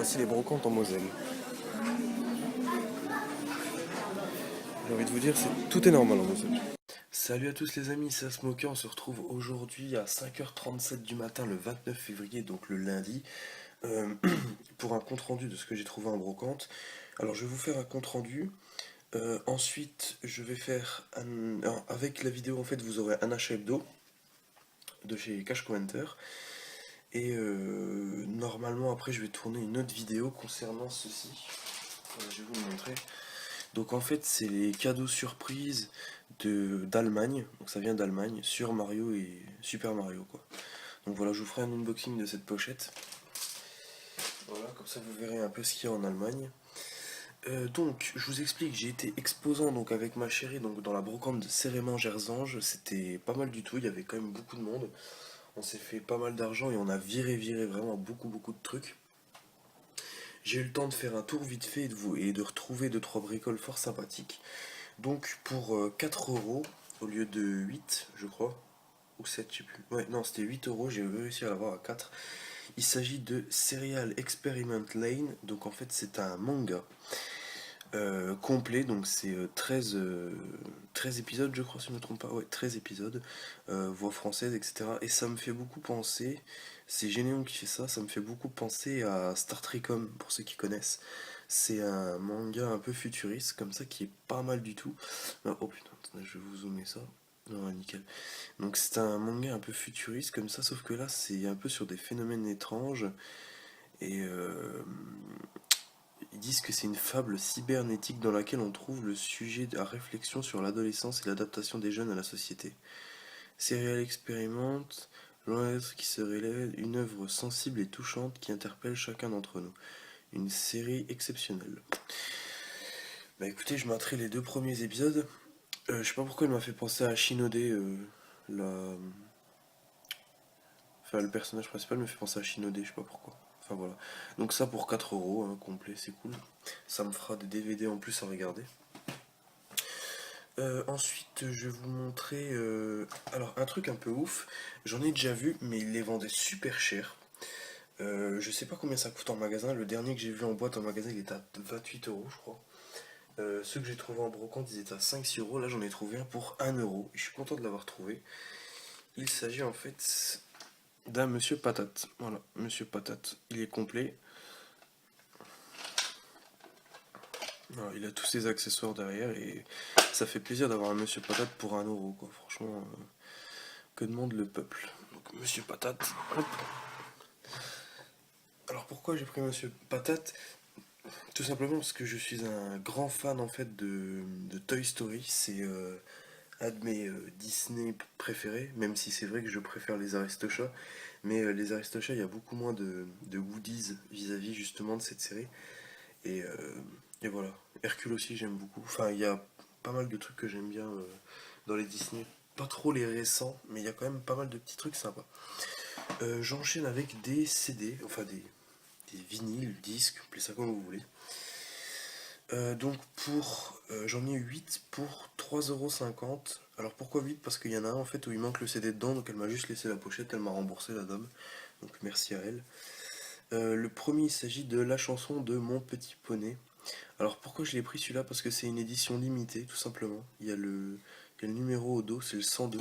Voici les brocantes en Moselle. J'ai envie de vous dire, tout est normal en Moselle. Salut à tous les amis, c'est Asmoka, on se retrouve aujourd'hui à 5h37 du matin le 29 février, donc le lundi, euh, pour un compte rendu de ce que j'ai trouvé en brocante. Alors je vais vous faire un compte rendu, ensuite je vais faire avec la vidéo en fait vous aurez un achat hebdo de chez Cash Commenter, et normalement après je vais tourner une autre vidéo concernant ceci. Je vais vous le montrer. Donc en fait c'est les cadeaux surprises d'Allemagne, donc ça vient d'Allemagne, sur Mario et Super Mario quoi. Donc voilà, je vous ferai un unboxing de cette pochette. Voilà, comme ça vous verrez un peu ce qu'il y a en Allemagne. Donc je vous explique, j'ai été exposant donc avec ma chérie donc dans la brocante de Cérément-Gerzange, c'était pas mal du tout, il y avait quand même beaucoup de monde. On s'est fait pas mal d'argent et on a viré vraiment beaucoup de trucs. J'ai eu le temps de faire un tour vite fait et de retrouver deux trois bricoles fort sympathiques. Donc pour 4 euros au lieu de 8 je crois, ou 7 je sais plus. Ouais, non, c'était 8 euros, j'ai réussi à l'avoir à 4. Il s'agit de Serial Experiment Lane, donc en fait c'est un manga complet, donc c'est 13 épisodes je crois si je ne me trompe pas, ouais 13 épisodes, voix française etc. Et ça me fait beaucoup penser, c'est Généon qui fait ça, ça me fait beaucoup penser à Star Trek'om pour ceux qui connaissent. C'est un manga un peu futuriste comme ça qui est pas mal du tout. Oh putain, attendez, je vais vous zoomer ça. Non, ouais, nickel. Donc c'est un manga un peu futuriste comme ça, sauf que là c'est un peu sur des phénomènes étranges. Et ils disent que c'est une fable cybernétique dans laquelle on trouve le sujet à réflexion sur l'adolescence et l'adaptation des jeunes à la société. Serial expérimente, loin d'être qui se révèle, une œuvre sensible et touchante qui interpelle chacun d'entre nous. Une série exceptionnelle. Bah écoutez, je mettrai les deux premiers épisodes. Je sais pas pourquoi il m'a fait penser à Shinode, la... enfin, le personnage principal me fait penser à Shinode, je sais pas pourquoi. Enfin voilà. Donc ça pour 4 euros, hein, complet, c'est cool. Ça me fera des DVD en plus à regarder. Ensuite, je vais vous montrer alors un truc un peu ouf. J'en ai déjà vu, mais ils les vendaient super cher. Je sais pas combien ça coûte en magasin. Le dernier que j'ai vu en boîte en magasin, il était à 28 euros, je crois. Ceux que j'ai trouvé en brocante, ils étaient à 5-6 euros. Là, j'en ai trouvé un pour 1 euro. Je suis content de l'avoir trouvé. Il s'agit en fait d'un Monsieur Patate. Voilà, Monsieur Patate. Il est complet. Voilà, il a tous ses accessoires derrière et ça fait plaisir d'avoir un Monsieur Patate pour 1 euro, quoi. Franchement, que demande le peuple? Donc, Monsieur Patate. Hop. Alors pourquoi j'ai pris Monsieur Patate? Tout simplement parce que je suis un grand fan en fait de Toy Story. C'est un de mes Disney préférés, même si c'est vrai que je préfère les Aristochats. Mais les Aristochats, il y a beaucoup moins de goodies vis-à-vis justement de cette série. Et, euh, et voilà. Hercule aussi, j'aime beaucoup. Enfin, il y a pas mal de trucs que j'aime bien dans les Disney. Pas trop les récents, mais il y a quand même pas mal de petits trucs sympas. J'enchaîne avec des CD, enfin des vinyles, disques, appelez ça comme vous voulez. Donc j'en ai 8 pour 3,50 €. Alors pourquoi 8? Parce qu'il y en a un en fait où il manque le CD dedans, donc elle m'a juste laissé la pochette, elle m'a remboursé la dame. Donc merci à elle. Le premier il s'agit de la chanson de Mon Petit Poney. Alors pourquoi je l'ai pris celui-là? Parce que c'est une édition limitée, tout simplement. Il y a le numéro au dos, c'est le 102.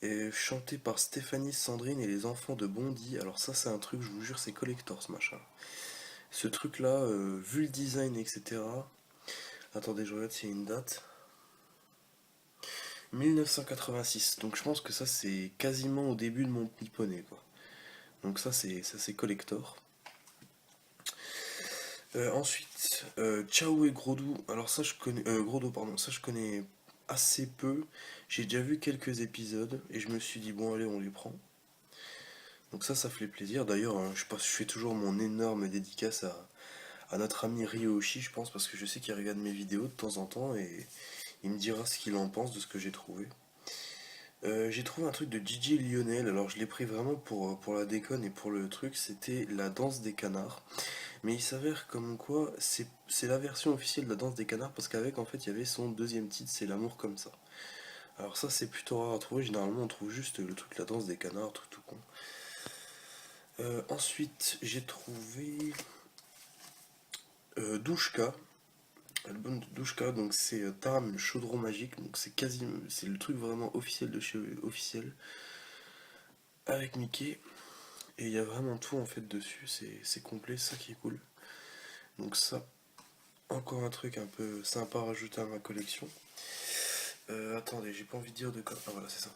Et chanté par Stéphanie Sandrine et les enfants de Bondy. Alors ça c'est un truc, je vous jure, c'est collector ce machin. Ce truc là, vu le design, etc. Attendez, je regarde s'il y a une date. 1986. Donc je pense que ça c'est quasiment au début de mon petit poney quoi. Donc ça c'est collector. Ensuite, Ciao et Grodou. Alors ça je connais Grodo pardon, ça je connais assez peu. J'ai déjà vu quelques épisodes et je me suis dit bon allez on les prend. Donc ça fait plaisir. D'ailleurs, je fais toujours mon énorme dédicace à notre ami Ryoshi, je pense, parce que je sais qu'il regarde mes vidéos de temps en temps et il me dira ce qu'il en pense de ce que j'ai trouvé. J'ai trouvé un truc de DJ Lionel, alors je l'ai pris vraiment pour la déconne et pour le truc, c'était la danse des canards. Mais il s'avère comme quoi c'est la version officielle de la danse des canards parce qu'avec en fait il y avait son deuxième titre, c'est l'amour comme ça. Alors ça c'est plutôt rare à trouver, généralement on trouve juste le truc la danse des canards, truc tout con. Ensuite j'ai trouvé Douchka, album de Douchka, donc c'est Taram le chaudron magique, donc c'est le truc vraiment officiel de chez officiel, avec Mickey, et il y a vraiment tout en fait dessus, c'est complet, c'est ça qui est cool. Donc ça, encore un truc un peu sympa à rajouter à ma collection. Attendez, j'ai pas envie de dire de quoi. Ah voilà, c'est ça.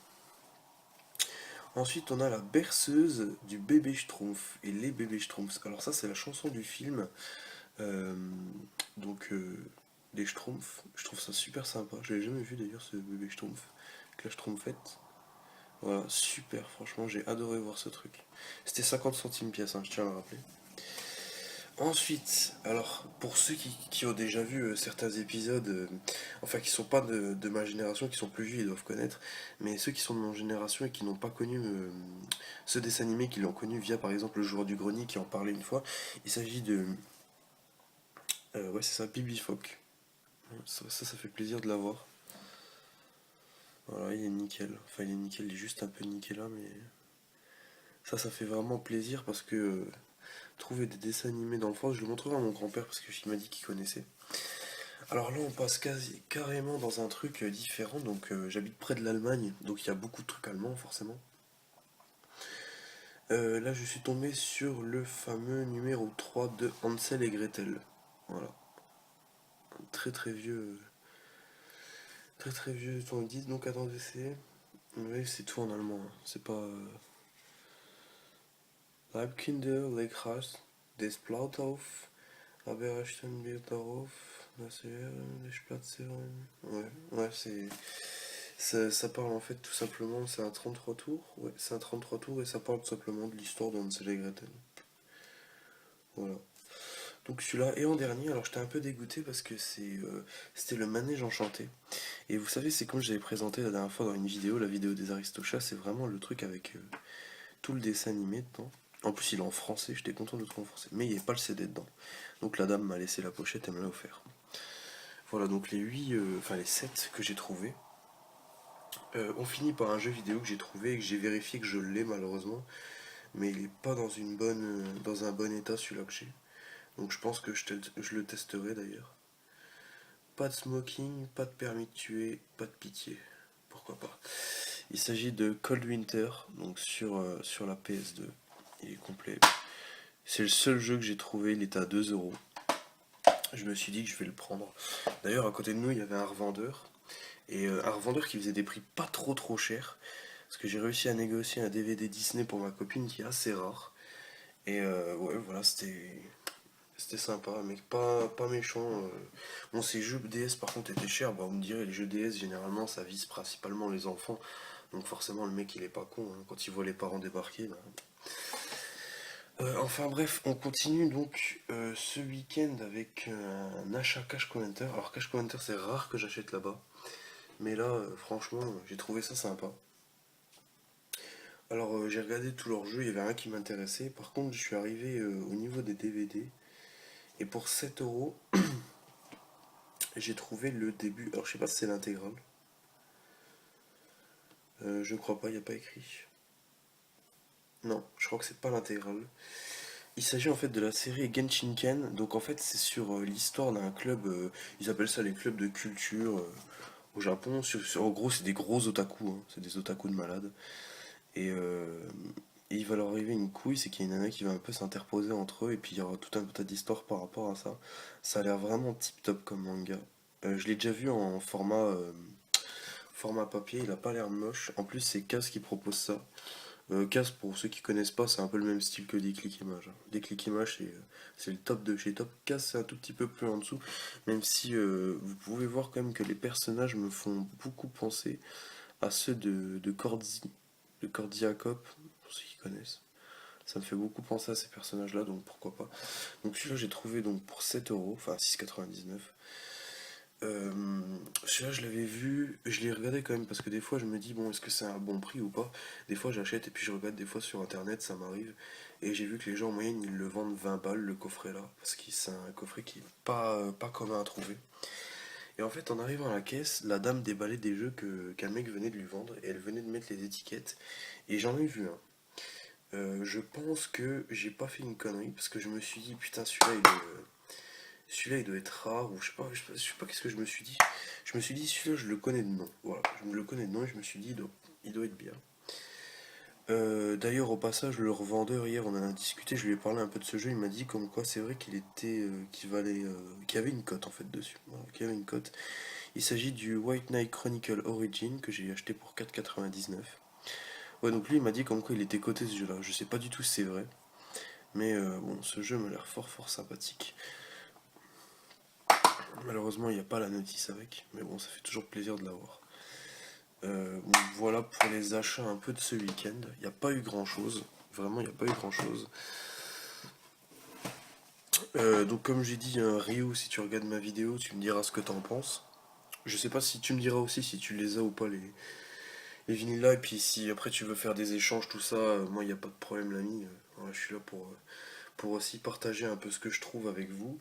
Ensuite, on a la berceuse du bébé Schtroumpf et les bébés Schtroumpfs. Alors ça, c'est la chanson du film. euh, donc, les Schtroumpfs. Je trouve ça super sympa. Je l'ai jamais vu d'ailleurs, ce bébé Schtroumpf. Avec la Schtroumpfette. Voilà, super. Franchement, j'ai adoré voir ce truc. C'était 50 centimes pièce, hein, je tiens à le rappeler. Ensuite, alors pour ceux qui ont déjà vu certains épisodes, enfin qui sont pas de ma génération, qui sont plus vieux, ils doivent connaître, mais ceux qui sont de mon génération et qui n'ont pas connu ce dessin animé, qui l'ont connu via par exemple le joueur du grenier qui en parlait une fois, il s'agit de... ouais c'est ça, Bibi Phoque. Ça fait plaisir de l'avoir. Voilà, il est nickel. Enfin il est nickel, il est juste un peu nickel là, mais ça fait vraiment plaisir parce que trouver des dessins animés d'enfance, je le montrerai à mon grand-père parce qu'il m'a dit qu'il connaissait. Alors là, on passe carrément dans un truc différent. Donc, j'habite près de l'Allemagne, donc il y a beaucoup de trucs allemands, forcément. Là, je suis tombé sur le fameux numéro 3 de Hansel et Gretel. Voilà. Un très très vieux. Très très vieux tourne-disque. Donc, attendez, oui, c'est tout en allemand, hein. C'est pas. Leibkinder, Legras, des Plauthof, Aberrachten wird darauf, les Spazieren. Ouais, ça parle en fait tout simplement, c'est un 33 tours, ouais, c'est un 33 tours et ça parle tout simplement de l'histoire d'Hansel et Gretel. Voilà. Donc celui-là, et en dernier, alors j'étais un peu dégoûté parce que c'était le manège enchanté. Et vous savez, c'est comme j'avais présenté la dernière fois dans une vidéo, la vidéo des Aristochats, c'est vraiment le truc avec tout le dessin animé dedans. En plus, il est en français, j'étais content de le trouver en français, mais il n'y avait pas le CD dedans. Donc la dame m'a laissé la pochette et me l'a offert. Voilà, donc enfin les 7 que j'ai trouvés. On finit par un jeu vidéo que j'ai trouvé et que j'ai vérifié que je l'ai malheureusement, mais il est pas dans un bon état celui-là que j'ai. Donc je pense que je le testerai d'ailleurs. Pas de smoking, pas de permis de tuer, pas de pitié. Pourquoi pas. Il s'agit de Cold Winter, donc sur la PS2. Il est complet. C'est le seul jeu que j'ai trouvé, il était à 2 euros. Je me suis dit que je vais le prendre. D'ailleurs, à côté de nous, il y avait un revendeur. Et un revendeur qui faisait des prix pas trop chers. Parce que j'ai réussi à négocier un DVD Disney pour ma copine qui est assez rare. Et ouais, voilà, c'était sympa, mais pas méchant. Bon, ces jeux DS par contre étaient chers. Bah, vous me direz, les jeux DS généralement ça vise principalement les enfants. Donc forcément, le mec il est pas con, hein. Quand il voit les parents débarquer, bah. Enfin bref, on continue donc ce week-end avec un achat Cash Counter. Alors Cash Counter c'est rare que j'achète là-bas. Mais là, franchement, j'ai trouvé ça sympa. Alors j'ai regardé tous leurs jeux, il y avait un qui m'intéressait. Par contre, je suis arrivé au niveau des DVD. Et pour 7 euros, j'ai trouvé le début. Alors je sais pas si c'est l'intégrale. Je crois pas, il n'y a pas écrit. Non, je crois que c'est pas l'intégrale. Il s'agit en fait de la série Genshinken. Donc en fait, c'est sur l'histoire d'un club. Ils appellent ça les clubs de culture au Japon. En gros, c'est des gros otaku, hein. C'est des otaku de malades. Et, il va leur arriver une couille, c'est qu'il y a une nana qui va un peu s'interposer entre eux, et puis il y aura tout un tas d'histoires par rapport à ça. Ça a l'air vraiment tip top comme manga. Je l'ai déjà vu en format papier, il a pas l'air moche. En plus, c'est Kaz qui propose ça. Kaz, pour ceux qui connaissent pas, c'est un peu le même style que Déclic Image, hein. Déclic Image, c'est le top de chez top. Kaz, c'est un tout petit peu plus en dessous, même si vous pouvez voir quand même que les personnages me font beaucoup penser à ceux de Cordia Cop, pour ceux qui connaissent. Ça me fait beaucoup penser à ces personnages-là, donc pourquoi pas. Donc celui-là, j'ai trouvé donc pour 7 euros, enfin 6,99. Euh, Celui-là, je l'avais vu, je l'ai regardé quand même, parce que des fois, je me dis, bon, est-ce que c'est un bon prix ou pas. Des fois, j'achète et puis je regarde des fois sur internet, ça m'arrive. Et j'ai vu que les gens en moyenne, ils le vendent 20 balles, le coffret là, parce que c'est un coffret qui est pas commun à trouver. Et en fait, en arrivant à la caisse, la dame déballait des jeux qu'un mec venait de lui vendre, et elle venait de mettre les étiquettes. Et j'en ai vu un. Je pense que j'ai pas fait une connerie parce que je me suis dit putain celui-là il doit être rare, ou je sais pas qu'est-ce que je me suis dit. Je me suis dit, celui-là je le connais de nom. Voilà, je me le connais de nom et je me suis dit, il doit être bien. D'ailleurs, au passage, le revendeur, hier, on en a discuté, je lui ai parlé un peu de ce jeu, il m'a dit comme quoi c'est vrai qu'il valait, qu'il y avait une cote en fait dessus. Voilà, qu'il y avait une cote. Il s'agit du White Knight Chronicle Origin que j'ai acheté pour 4,99. Ouais, donc lui, il m'a dit comme quoi il était coté ce jeu-là. Je sais pas du tout si c'est vrai, mais bon, ce jeu m'a l'air fort fort sympathique. Malheureusement, il n'y a pas la notice avec, mais bon, ça fait toujours plaisir de l'avoir. Bon, voilà pour les achats un peu de ce week-end. Il n'y a pas eu grand-chose. Vraiment, il n'y a pas eu grand-chose. Donc comme j'ai dit, Ryu, si tu regardes ma vidéo, tu me diras ce que t'en penses. Je sais pas si tu me diras aussi si tu les as ou pas les vinyles là. Et puis si après tu veux faire des échanges, tout ça, moi il n'y a pas de problème l'ami. Voilà, je suis là pour aussi partager un peu ce que je trouve avec vous.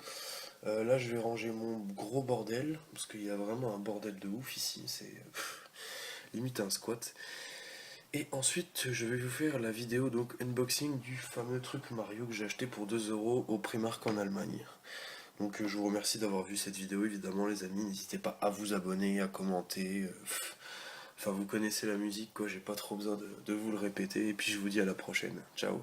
Là je vais ranger mon gros bordel, parce qu'il y a vraiment un bordel de ouf ici. C'est limite un squat. Et ensuite, je vais vous faire la vidéo donc unboxing du fameux truc Mario que j'ai acheté pour 2 € au Primark en Allemagne. Donc je vous remercie d'avoir vu cette vidéo évidemment les amis, n'hésitez pas à vous abonner, à commenter. Enfin vous connaissez la musique quoi, j'ai pas trop besoin de vous le répéter et puis je vous dis à la prochaine. Ciao.